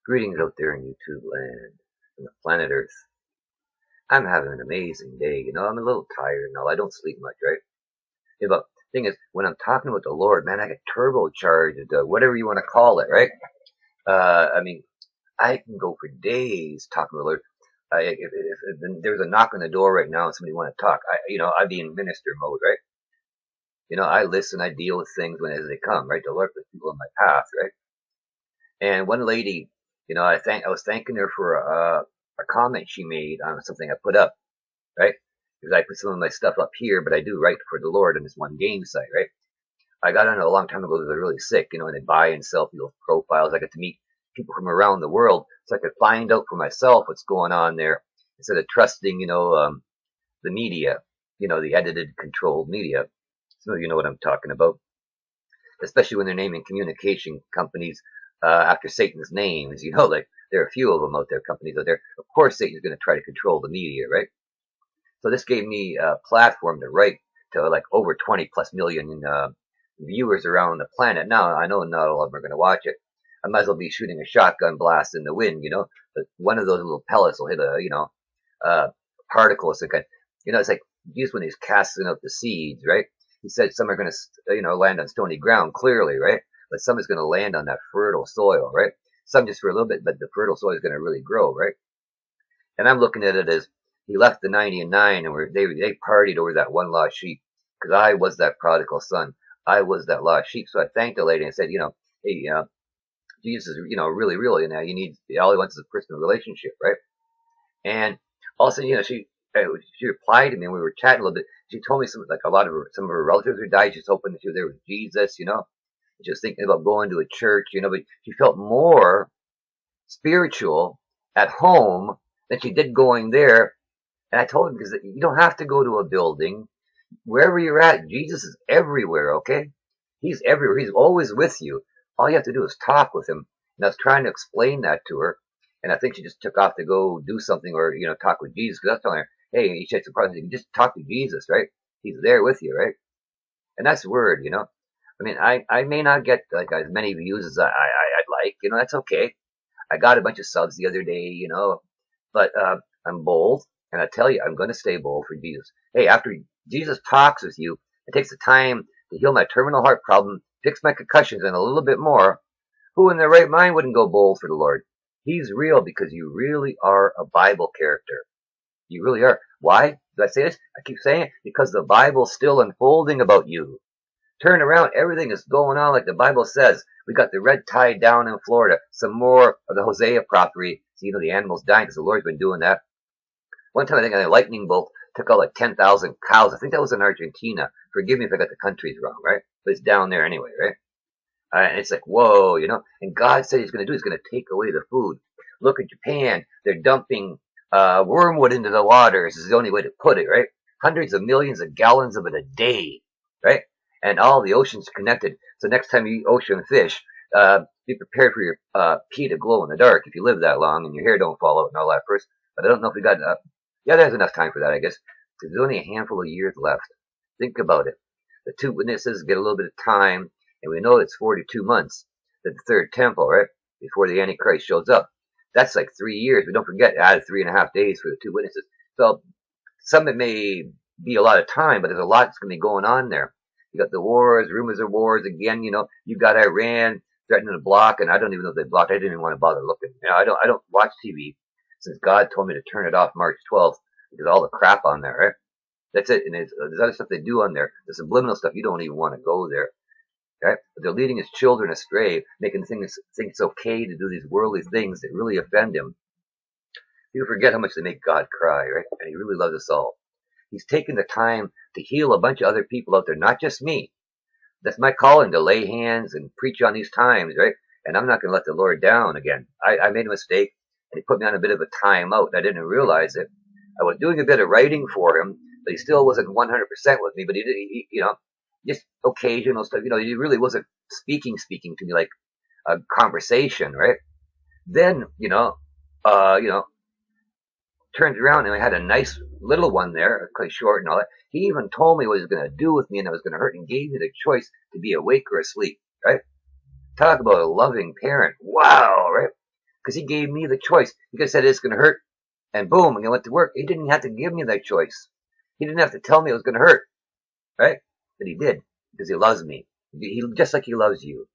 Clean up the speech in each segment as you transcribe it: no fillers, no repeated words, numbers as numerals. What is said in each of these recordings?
Greetings out there in YouTube land, from the planet Earth. I'm having an amazing day. I'm a little tired and all. I don't sleep much, right? Yeah, but the thing is, when I'm talking about the Lord, man, I get turbocharged, whatever you want to call it, right? I mean, I can go for days talking to the Lord. If there's a knock on the door right now and somebody want to talk, I'd be in minister mode, right? I listen, I deal with things as they come, right? The Lord puts people in my path, right? And one lady, I was thanking her for a comment she made on something I put up, right? Because I put some of my stuff up here, but I do write for the Lord on this one game site, right? I got on it a long time ago because I was really sick, and they buy and sell people's profiles. I got to meet people from around the world, so I could find out for myself what's going on there instead of trusting, the media, the edited, controlled media. Some of you know what I'm talking about, especially when they're naming communication companies after Satan's names. Like there are a few of them out there, companies out there. Of course, Satan's going to try to control the media, right? So this gave me a platform to write to like over 20 plus million viewers around the planet. Now, I know not all of them are going to watch it. I might as well be shooting a shotgun blast in the wind, but one of those little pellets will hit particle. It's like, it's like just when he's casting out the seeds, right? He said some are going to, land on stony ground, clearly, right? But some is going to land on that fertile soil, right? Some just for a little bit, but the fertile soil is going to really grow, right? And I'm looking at it as he left the 90 and 9, and they partied over that one lost sheep, because I was that prodigal son. I was that lost sheep. So I thanked the lady and said, hey, Jesus is, really real. All he wants is a personal relationship, right? And all of a sudden, she replied to me, and we were chatting a little bit. She told me some of her relatives had died. She's hoping that she was there with Jesus, She was thinking about going to a church, but she felt more spiritual at home than she did going there. And I told her, because you don't have to go to a building. Wherever you're at, Jesus is everywhere, okay? He's everywhere. He's always with you. All you have to do is talk with him. And I was trying to explain that to her. And I think she just took off to go do something or, talk with Jesus. Because I was telling her, hey, you should surprise you. Just talk to Jesus, right? He's there with you, right? And that's the word, I mean, I may not get like as many views as I'd like, that's okay. I got a bunch of subs the other day, but I'm bold. And I tell you, I'm going to stay bold for Jesus. Hey, after Jesus talks with you and takes the time to heal my terminal heart problem, fix my concussions, and a little bit more, who in their right mind wouldn't go bold for the Lord? He's real because you really are a Bible character. You really are. Why did I say this? I keep saying it because the Bible's still unfolding about you. Turn around, everything is going on like the Bible says. We got the red tide down in Florida, some more of the Hosea property. So, the animals dying because the Lord's been doing that. One time I think a lightning bolt took out like 10,000 cows. I think that was in Argentina. Forgive me if I got the countries wrong, right? But it's down there anyway, right? And it's like, whoa, And God said he's going to take away the food. Look at Japan. They're dumping wormwood into the waters is the only way to put it, right? Hundreds of millions of gallons of it a day, right? And all the oceans connected. So next time you eat ocean fish, be prepared for your pee to glow in the dark if you live that long and your hair don't fall out and all that first. But I don't know if we got yeah, there's enough time for that, I guess. There's only a handful of years left. Think about it. The two witnesses get a little bit of time, and we know it's 42 months, the third temple, right? Before the Antichrist shows up. That's like 3 years. But don't forget, added 3.5 days for the two witnesses. So some it may be a lot of time, but there's a lot that's going to be going on there. You got the wars, rumors of wars again. You got Iran threatening to block, and I don't even know if they blocked. I didn't even want to bother looking. I don't watch TV since God told me to turn it off March 12th because all the crap on there, right? That's it. And there's other stuff they do on there. The subliminal stuff. You don't even want to go there, right? But they're leading his children astray, making things think it's okay to do these worldly things that really offend him. People forget how much they make God cry, right? And he really loves us all. He's taken the time to heal a bunch of other people out there, not just me. That's my calling, to lay hands and preach on these times, right? And I'm not going to let the Lord down again. I made a mistake, and he put me on a bit of a time out. I didn't realize it. I was doing a bit of writing for him, but he still wasn't 100% with me. But he just occasional stuff. He really wasn't speaking to me like a conversation, right? Then, turned around and I had a nice little one there, quite short and all that. He even told me what he was going to do with me and I was going to hurt and gave me the choice to be awake or asleep, right? Talk about a loving parent. Wow, right? because he gave me the choice. He could have said it's going to hurt, and boom, and I went to work. He didn't have to give me that choice. He didn't have to tell me it was going to hurt, right? But he did, because he loves me. Just like he loves you.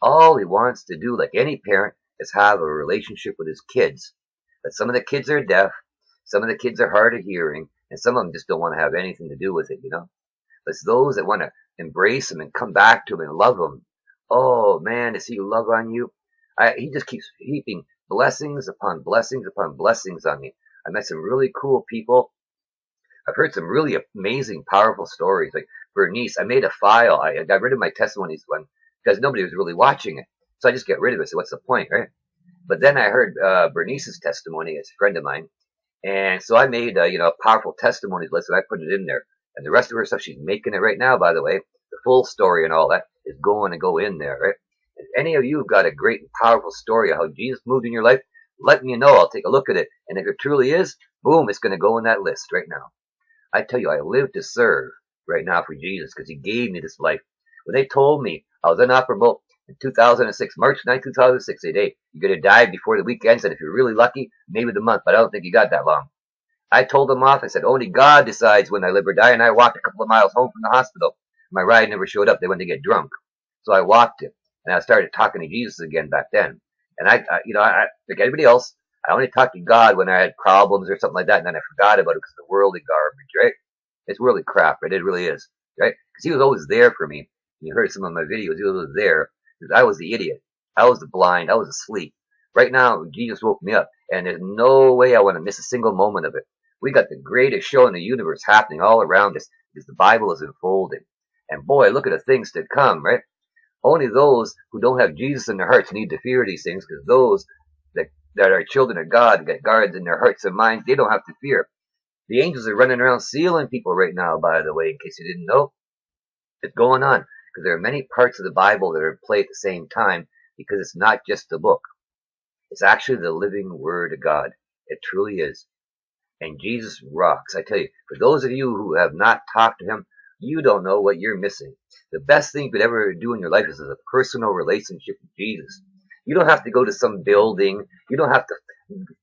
All he wants to do, like any parent, is have a relationship with his kids. But some of the kids are deaf, some of the kids are hard of hearing, and some of them just don't want to have anything to do with it, you know? But it's those that want to embrace him and come back to him and love him. Oh man, to see love on you. He just keeps heaping blessings upon blessings upon blessings on me. I met some really cool people. I've heard some really amazing, powerful stories. Like Bernice, I made a file. I got rid of my testimonies one because nobody was really watching it. So I just get rid of it. So what's the point, right? But then I heard Bernice's testimony. It's a friend of mine. And so I made a powerful testimonies list and I put it in there. And the rest of her stuff, she's making it right now, by the way. The full story and all that is going to go in there, right? If any of you have got a great and powerful story of how Jesus moved in your life, let me know. I'll take a look at it. And if it truly is, boom, it's going to go in that list right now. I tell you, I live to serve right now for Jesus because he gave me this life. When they told me I was inoperable in 2006, March 9, 2006, they said, hey, you're going to die before the week ends, and if you're really lucky, maybe the month, but I don't think you got that long. I told them off. I said, only God decides when I live or die, and I walked a couple of miles home from the hospital. My ride never showed up. They went to get drunk. So I walked it, and I started talking to Jesus again back then. And I like everybody else, I only talked to God when I had problems or something like that, and then I forgot about it because of the worldly garbage, right? It's worldly crap, right? It really is, right? Because he was always there for me. You heard some of my videos, he was always there. Because I was the idiot. I was the blind. I was asleep. Right now, Jesus woke me up, and there's no way I want to miss a single moment of it. We got the greatest show in the universe happening all around us because the Bible is unfolding. And boy, look at the things to come, right? Only those who don't have Jesus in their hearts need to fear these things, because those that are children of God, got guards in their hearts and minds, they don't have to fear. The angels are running around sealing people right now, by the way, in case you didn't know. It's going on, because there are many parts of the Bible that are in play at the same time, because it's not just a book. It's actually the living Word of God. It truly is. And Jesus rocks. I tell you, for those of you who have not talked to him, you don't know what you're missing. The best thing you could ever do in your life is a personal relationship with Jesus. You don't have to go to some building. You don't have to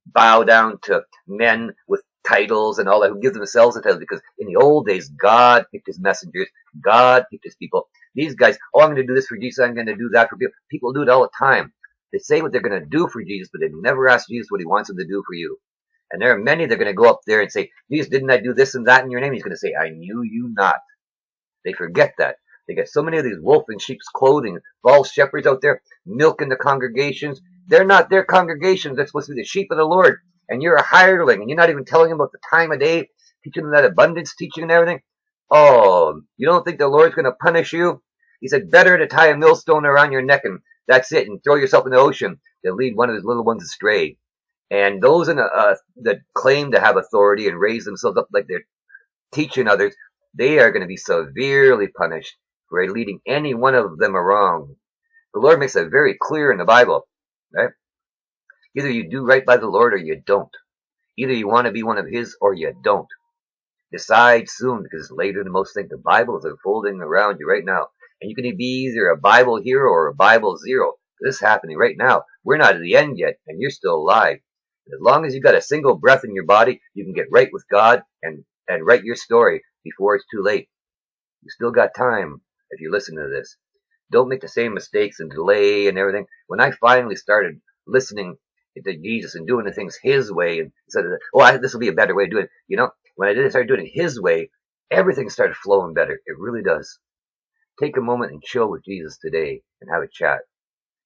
bow down to men with titles and all that who give themselves the titles, because in the old days, God picked his messengers. God picked his people. These guys, oh, I'm going to do this for Jesus. I'm going to do that for people. People do it all the time. They say what they're going to do for Jesus, but they never ask Jesus what he wants them to do for you. And there are many that are going to go up there and say, Jesus, didn't I do this and that in your name? He's going to say, I knew you not. They forget that. They get so many of these wolf in sheep's clothing, false shepherds out there, milking the congregations. They're not their congregations. They're supposed to be the sheep of the Lord. And you're a hireling, and you're not even telling them about the time of day, teaching them that abundance teaching and everything. Oh, you don't think the Lord's going to punish you? He said, better to tie a millstone around your neck and that's it, and throw yourself in the ocean than lead one of his little ones astray. And those that claim to have authority and raise themselves up like they're teaching others, they are going to be severely punished for leading any one of them wrong. The Lord makes that very clear in the Bible, right? Either you do right by the Lord or you don't. Either you want to be one of his or you don't. Decide soon, because it's later than most think. The Bible is unfolding around you right now. And you can be either a Bible hero or a Bible zero. This is happening right now. We're not at the end yet, and you're still alive. As long as you've got a single breath in your body, you can get right with God and write your story before it's too late. You still got time if you listen to this. Don't make the same mistakes and delay and everything. When I finally started listening to Jesus and doing the things his way, and said, oh, this will be a better way of doing it. When I started doing it his way, everything started flowing better. It really does. Take a moment and chill with Jesus today and have a chat.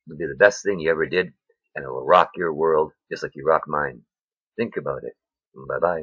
It'll be the best thing you ever did, and it will rock your world just like you rock mine. Think about it. Bye-bye.